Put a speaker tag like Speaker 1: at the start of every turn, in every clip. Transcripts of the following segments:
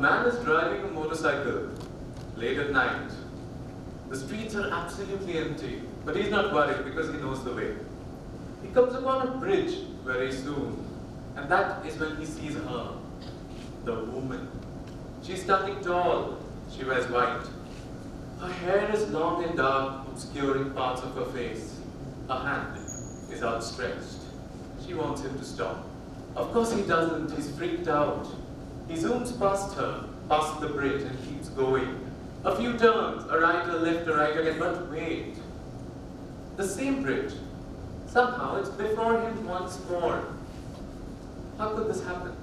Speaker 1: man is driving a motorcycle late at night. The streets are absolutely empty, but he's not worried because he knows the way. He comes upon a bridge very soon, and that is when he sees her, the woman. She's standing tall, she wears white. Her hair is long and dark, obscuring parts of her face. Her hand is outstretched. She wants him to stop. Of course he doesn't, he's freaked out. He zooms past her, past the bridge, and keeps going. A few turns, a right, a left, a right again, but wait. The same bridge. Somehow it's before him once more. How could this happen?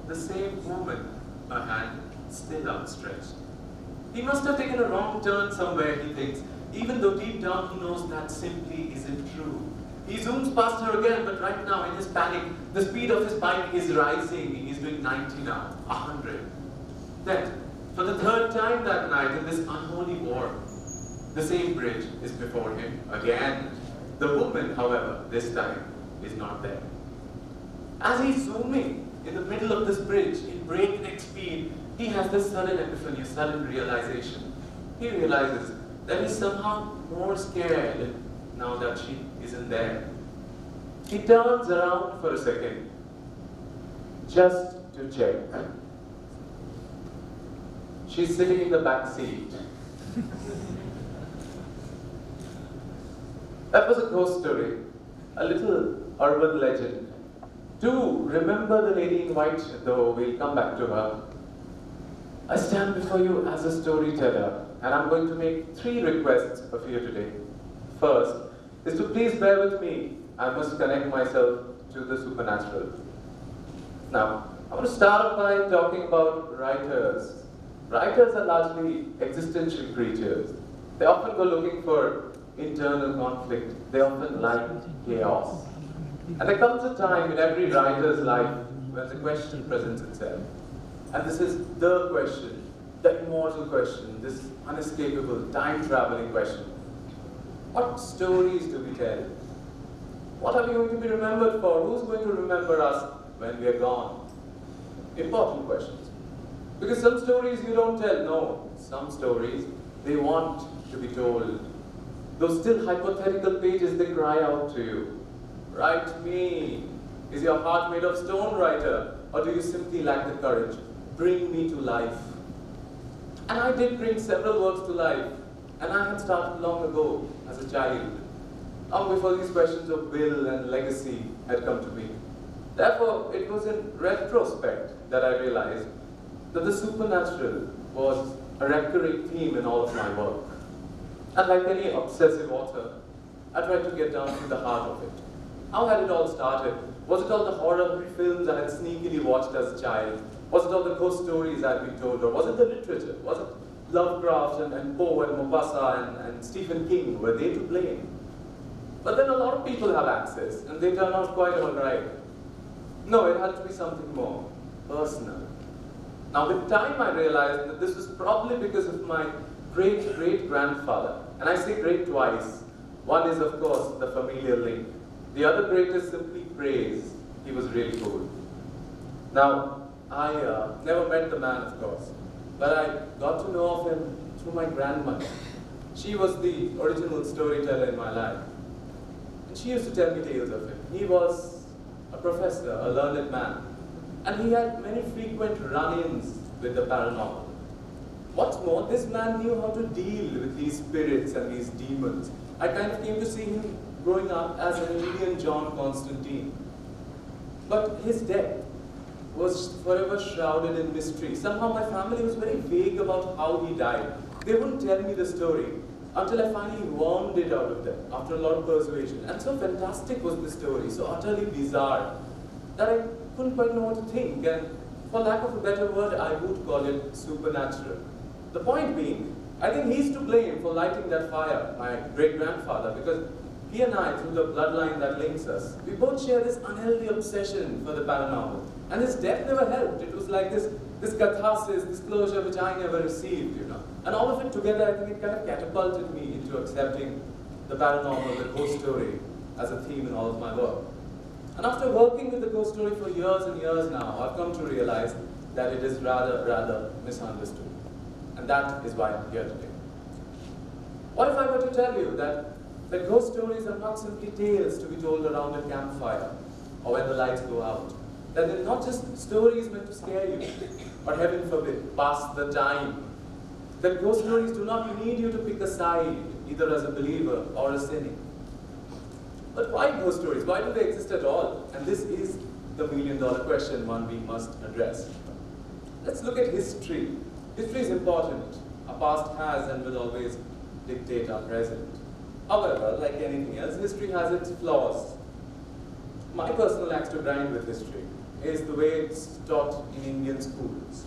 Speaker 1: The same woman, her hand still outstretched. He must have taken a wrong turn somewhere, he thinks, even though deep down he knows that simply isn't true. He zooms past her again, but right now in his panic, the speed of his bike is rising. He's doing 90 now, 100. Then, for the third time that night in this unholy war, the same bridge is before him again. The woman, however, this time is not there. As he's zooming in the middle of this bridge in breakneck speed, he has this sudden epiphany, a sudden realization. He realizes that he's somehow more scared now that she isn't there. He turns around for a second, just to check. She's sitting in the back seat. That was a ghost story, a little urban legend. Do remember the lady in white, though we'll come back to her. I stand before you as a storyteller, and I'm going to make 3 requests of you today. First is to please bear with me. I must connect myself to the supernatural. Now, I want to start off by talking about writers. Writers are largely existential creatures. They often go looking for internal conflict. They often like chaos. And there comes a time in every writer's life when the question presents itself. And this is the question, the immortal question, this unescapable, time-traveling question. What stories do we tell? What are we going to be remembered for? Who's going to remember us when we are gone? Important questions. Because some stories you don't tell, no. Some stories, they want to be told. Those still hypothetical pages, they cry out to you. Write me. Is your heart made of stone, writer? Or do you simply lack the courage? Bring me to life. And I did bring several works to life. And I had started long ago as a child, long before these questions of will and legacy had come to me. Therefore, it was in retrospect that I realized that the supernatural was a recurring theme in all of my work. And like any obsessive author, I tried to get down to the heart of it. How had it all started? Was it all the horror films I had sneakily watched as a child? Was it all the ghost stories I had been told? Or was it the literature? Was it Lovecraft and Poe and Maupassant and Stephen King? Were they to blame? But then a lot of people have access, and they turn out quite all right. No, it had to be something more personal. Now, with time, I realized that this was probably because of my great-great-grandfather. And I say great twice. One is, of course, the familiar link. The other great is simply praise. He was really cool. Now, I never met the man, of course, but I got to know of him through my grandmother. She was the original storyteller in my life. And she used to tell me tales of him. He was a professor, a learned man. And he had many frequent run-ins with the paranormal. What's more, this man knew how to deal with these spirits and these demons. I kind of came to see him growing up as an Indian John Constantine. But his death was forever shrouded in mystery. Somehow my family was very vague about how he died. They wouldn't tell me the story until I finally wormed it out of them after a lot of persuasion. And so fantastic was the story, so utterly bizarre, that I couldn't quite know what to think. And for lack of a better word, I would call it supernatural. The point being, I think he's to blame for lighting that fire, my great-grandfather, because he and I, through the bloodline that links us, we both share this unhealthy obsession for the paranormal. And his death never helped. It was like this catharsis, this closure which I never received, you know. And all of it together, I think it kind of catapulted me into accepting the paranormal, the ghost story, as a theme in all of my work. And after working with the ghost story for years and years now, I've come to realize that it is rather misunderstood. And that is why I'm here today. What if I were to tell you that ghost stories are not simply tales to be told around a campfire or when the lights go out? That they're not just stories meant to scare you, or heaven forbid, pass the time. That ghost stories do not need you to pick a side, either as a believer or a cynic. But why ghost stories? Why do they exist at all? And this is the million-dollar question, one we must address. Let's look at history. History is important. Our past has and will always dictate our present. However, like anything else, history has its flaws. My personal axe to grind with history is the way it's taught in Indian schools.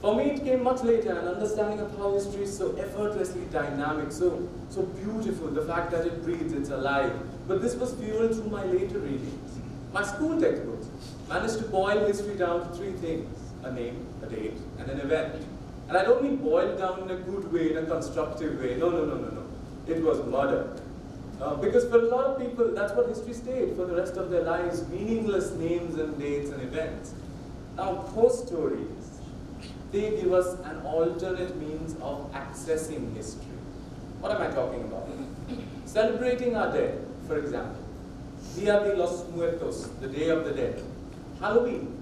Speaker 1: For me, it came much later, an understanding of how history is so effortlessly dynamic, so beautiful, the fact that it breathes, it's alive. But this was fueled through my later readings. My school textbooks managed to boil history down to three things: a name, a date, and an event. And I don't mean boiled down in a good way, in a constructive way. No. It was murder. Because for a lot of people, that's what history stayed for the rest of their lives: meaningless names and dates and events. Now, ghost stories, they give us an alternate means of accessing history. What am I talking about? Celebrating our dead, for example. Dia de los Muertos, the Day of the Dead. Halloween.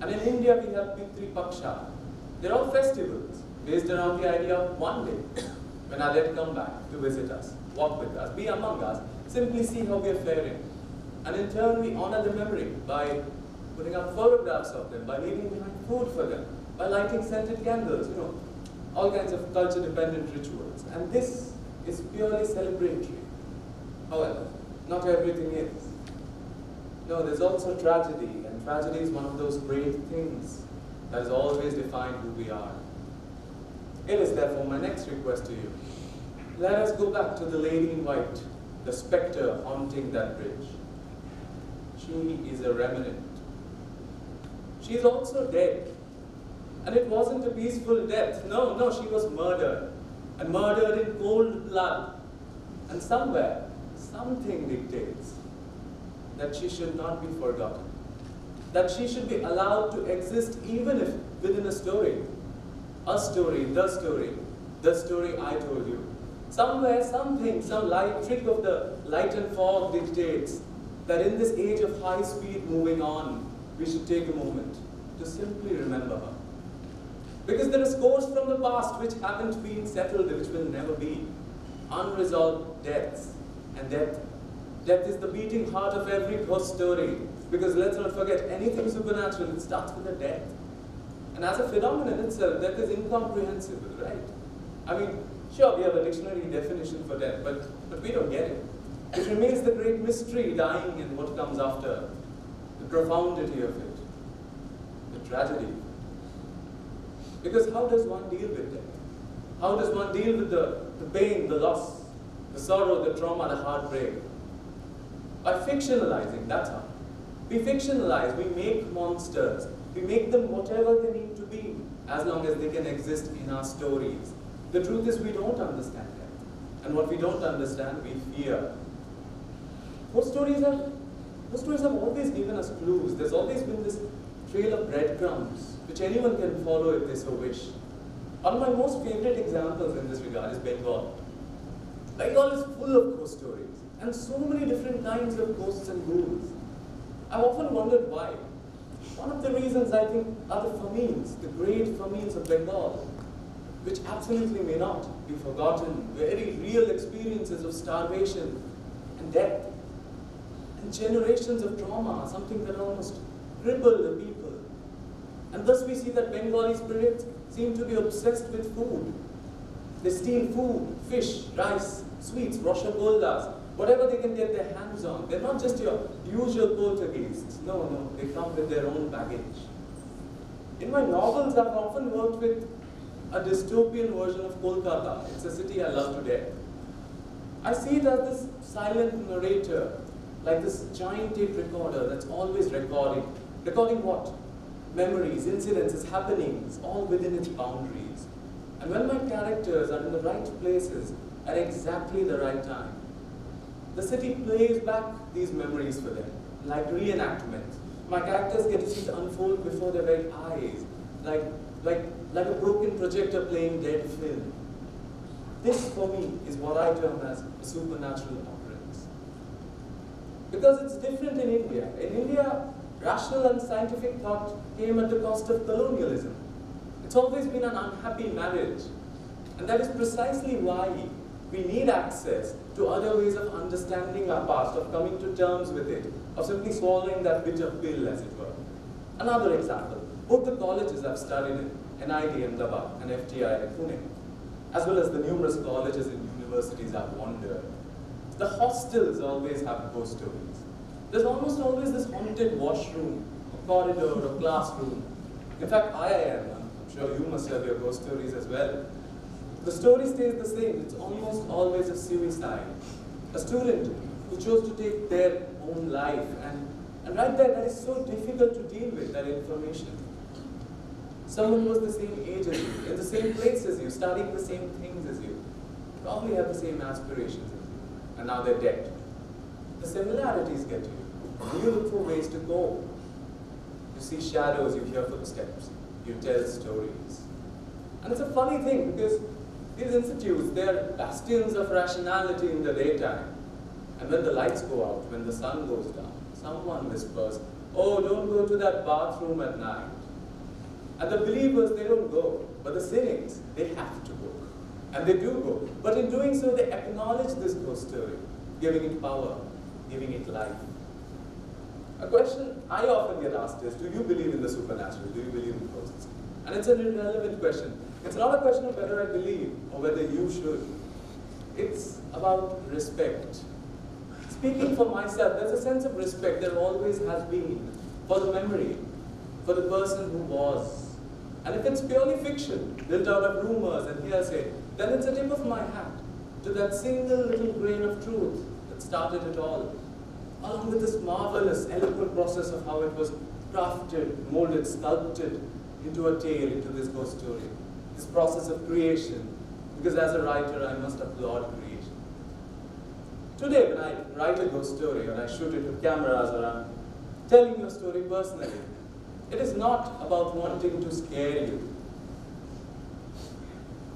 Speaker 1: And in India, we have Pitri Paksha. They're all festivals based around the idea of one day when our dead come back to visit us, walk with us, be among us, simply see how we are faring. And in turn, we honor the memory by putting up photographs of them, by leaving behind food for them, by lighting scented candles, all kinds of culture-dependent rituals. And this is purely celebratory. However, not everything is. No, there's also tragedy, and tragedy is one of those great things that has always defined who we are. It is therefore my next request to you. Let us go back to the lady in white, the spectre haunting that bridge. She is a remnant. She is also dead. And it wasn't a peaceful death. No, she was murdered. And murdered in cold blood. And somewhere, something dictates that she should not be forgotten. That she should be allowed to exist even if within a story. A story, the story I told you. Somewhere, something, some light trick of the light and fog dictates that in this age of high speed moving on, we should take a moment to simply remember her. Because there are scores from the past which haven't been settled, which will never be. Unresolved deaths. And death is the beating heart of every ghost story. Because let's not forget, anything supernatural, it starts with a death. And as a phenomenon itself, death is incomprehensible, right? I mean, sure, we have a dictionary definition for death, but we don't get it. It remains the great mystery, dying and what comes after, the profundity of it, the tragedy. Because how does one deal with death? How does one deal with the pain, the loss, the sorrow, the trauma, the heartbreak? By fictionalizing, that's how. We fictionalize, we make monsters. We make them whatever they need to be, as long as they can exist in our stories. The truth is we don't understand that. And what we don't understand, we fear. Ghost stories have always given us clues. There's always been this trail of breadcrumbs, which anyone can follow if they so wish. One of my most favorite examples in this regard is Bengal. Bengal is full of ghost stories, and so many different kinds of ghosts and ghouls. I've often wondered why. One of the reasons, I think, are the famines, the great famines of Bengal, which absolutely may not be forgotten, very real experiences of starvation and death, and generations of trauma, something that almost crippled the people. And thus we see that Bengali spirits seem to be obsessed with food. They steal food, fish, rice, sweets, roshaboldas, whatever they can get their hands on. They're not just your usual Portuguese. No, they come with their own baggage. In my novels, I've often worked with a dystopian version of Kolkata. It's a city I love to death. I see it as this silent narrator, like this giant tape recorder that's always recording. Recording what? Memories, incidences, happenings, all within its boundaries. And when my characters are in the right places at exactly the right time, the city plays back these memories for them, like reenactments,
Speaker 2: My characters get to see it unfold before their very eyes, like a broken projector playing dead film. This, for me, is what I term as a supernatural occurrence. Because it's different in India. In India, rational and scientific thought came at the cost of colonialism. It's always been an unhappy marriage. And that is precisely why we need access to other ways of understanding our past, of coming to terms with it, of simply swallowing that bitter pill, as it were. Another example, both the colleges I've studied in, NIT Ahmedabad and FTII Pune, as well as the numerous colleges and universities I've wandered, the hostels always have ghost stories. There's almost always this haunted washroom, a corridor, a classroom. In fact, IIM, I'm sure you must have your ghost stories as well. The story stays the same. It's almost always a suicide. A student who chose to take their own life. And right there, that is so difficult to deal with, that information. Someone who was the same age as you, in the same place as you, studying the same things as you, probably have the same aspirations as you, and now they're dead. The similarities get you. You look for ways to go. You see shadows, you hear footsteps, you tell stories. And it's a funny thing, because these institutes, they're bastions of rationality in the daytime. And when the lights go out, when the sun goes down, someone whispers, "Oh, don't go to that bathroom at night." And the believers, they don't go. But the cynics, they have to go. And they do go. But in doing so, they acknowledge this ghost story, giving it power, giving it life. A question I often get asked is, do you believe in the supernatural? Do you believe in ghosts? And it's an irrelevant question. It's not a question of whether I believe or whether you should. It's about respect. Speaking for myself, there's a sense of respect there always has been for the memory, for the person who was. And if it's purely fiction, built out of rumors and hearsay, then it's a tip of my hat to that single little grain of truth that started it all, along with this marvelous, eloquent process of how it was crafted, molded, sculpted into a tale, into this ghost story. This process of creation, because as a writer, I must applaud creation. Today, when I write a ghost story, or I shoot it with cameras, or I'm telling you a story personally, it is not about wanting to scare you.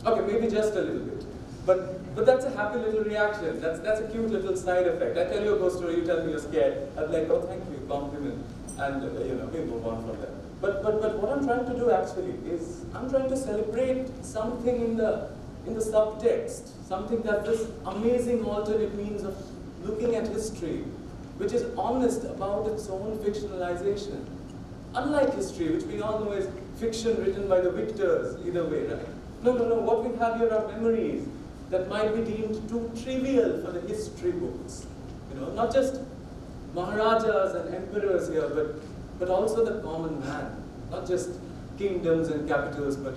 Speaker 2: Okay, maybe just a little bit. But that's a happy little reaction. That's a cute little side effect. I tell you a ghost story, you tell me you're scared. I'm like, oh, thank you, compliment. And we move on from there. But what I'm trying to do actually is, I'm trying to celebrate something in the subtext, something that this amazing alternate means of looking at history, which is honest about its own fictionalization. Unlike history, which we all know is fiction written by the victors, either way, right? No, what we have here are memories that might be deemed too trivial for the history books. Not just Maharajas and emperors here, but also the common man. Not just kingdoms and capitals, but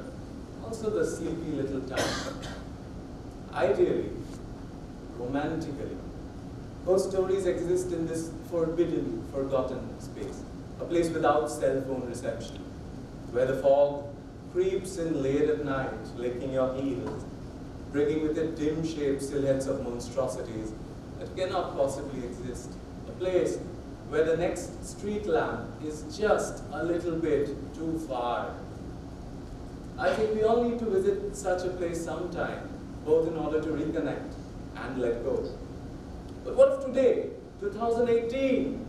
Speaker 2: also the sleepy little town. Ideally, romantically, those stories exist in this forbidden, forgotten space. A place without cell phone reception, where the fog creeps in late at night, licking your heels, bringing with it dim-shaped silhouettes of monstrosities that cannot possibly exist. A place where the next street lamp is just a little bit too far. I think we all need to visit such a place sometime, both in order to reconnect and let go. But what if today, 2018,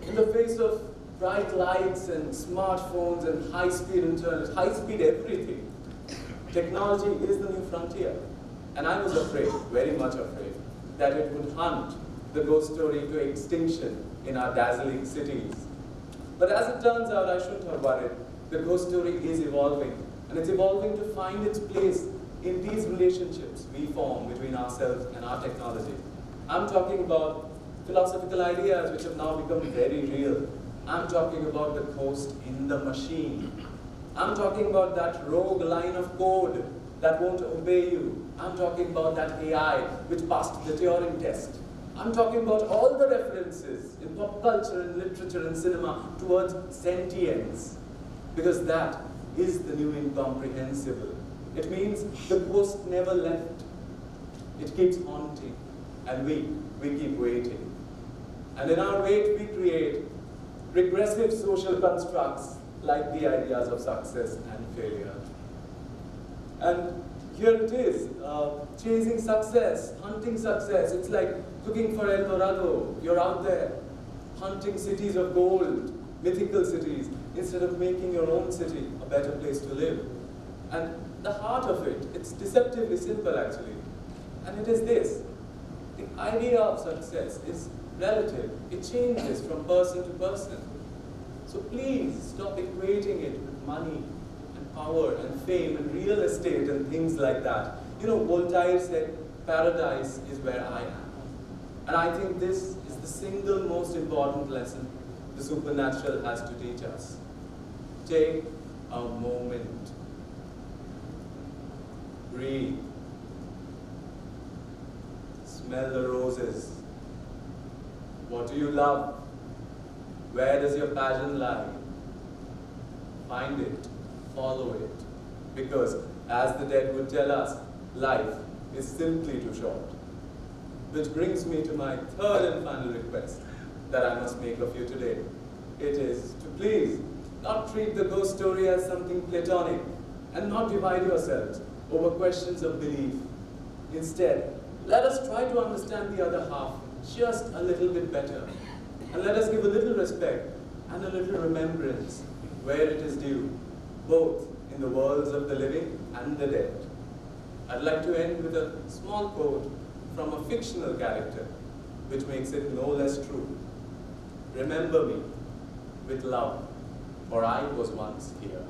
Speaker 2: in the face of bright lights and smartphones and high-speed internet, high-speed everything, technology is the new frontier. And I was afraid, very much afraid, that it would hunt the ghost story to extinction in our dazzling cities. But as it turns out, I shouldn't have worried. The ghost story is evolving, and it's evolving to find its place in these relationships we form between ourselves and our technology. I'm talking about philosophical ideas which have now become very real. I'm talking about the ghost in the machine. I'm talking about that rogue line of code that won't obey you. I'm talking about that AI which passed the Turing test. I'm talking about all the references in pop culture, in literature, and cinema towards sentience. Because that is the new incomprehensible. It means the ghost never left. It keeps haunting, and we keep waiting. And in our wait, we create regressive social constructs like the ideas of success and failure. And here it is, chasing success, hunting success. It's like looking for El Dorado. You're out there hunting cities of gold, mythical cities, instead of making your own city a better place to live. And the heart of it, it's deceptively simple actually. And it is this: the idea of success is relative. It changes from person to person. So please stop equating it with money and power and fame and real estate and things like that. You know, Voltaire said, paradise is where I am. And I think this is the single most important lesson the supernatural has to teach us. Take a moment. Breathe. Smell the roses. What do you love? Where does your passion lie? Find it. Follow it. Because, as the dead would tell us, life is simply too short. Which brings me to my third and final request that I must make of you today. It is to please not treat the ghost story as something platonic and not divide yourselves over questions of belief. Instead, let us try to understand the other half just a little bit better. And let us give a little respect and a little remembrance where it is due, both in the worlds of the living and the dead. I'd like to end with a small quote from a fictional character, which makes it no less true. Remember me with love, for I was once here.